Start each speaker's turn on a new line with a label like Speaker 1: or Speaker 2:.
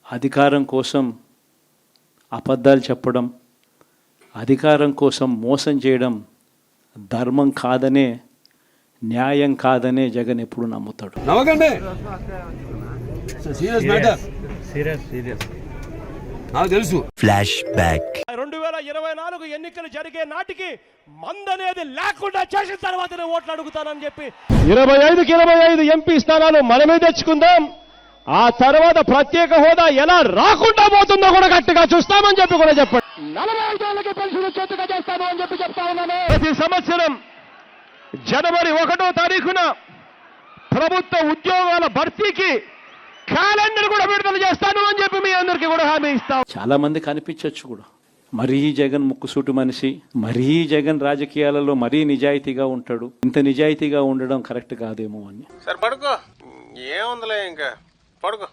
Speaker 1: అధికారం కోసం అబద్ధాలు చెప్పడం, అధికారం కోసం మోసం చేయడం ధర్మం కాదనే, న్యాయం కాదనే జగన్ ఎప్పుడు నమ్ముతాడు.
Speaker 2: నమ్మకండి, సీరియస్ మ్యాటర్,
Speaker 3: సీరియస్
Speaker 2: నాకు తెలుసు.
Speaker 4: Flash back.
Speaker 5: 2024 ఎన్నికలు జరిగే నాటికి మందనేది లేకుండా చేసిన తర్వాతనే ఓట్లు అడుగుతానని చెప్పి
Speaker 6: 25కి 25 ఎంపీ స్థానాలు మనమే తెచ్చుకుందాం. ఆ తర్వాత ప్రత్యేక హోదా ఎలా రాకుండా పోతుందో కూడా గట్టిగా చూస్తామని చెప్పి కూడా చెప్పండి. 45 ఏళ్ళకి పెన్షన్ చేతుగా చేస్తాను అని చెప్పి చెప్తా ఉన్నాను. ప్రతి సంవత్సరం జనవరి 1వ తారీఖున ప్రభుత్వ ఉద్యోగాల భర్తీకి క్యాలెండర్ కూడా విడుదల చేస్తాను అని చెప్పి మీ అందరికీ కూడా హామీ ఇస్తాం.
Speaker 1: చాలా మంది కనిపించవచ్చు కూడా, మరీ జగన్ ముక్కుసూటి మనిషి, మరీ జగన్ రాజకీయాలలో మరీ నిజాయితీగా ఉంటాడు, ఇంత నిజాయితీగా ఉండడం కరెక్ట్ కాదేమో అని.
Speaker 7: సరే పడుకో, ఏముందిలే ఇంకా పడుకో.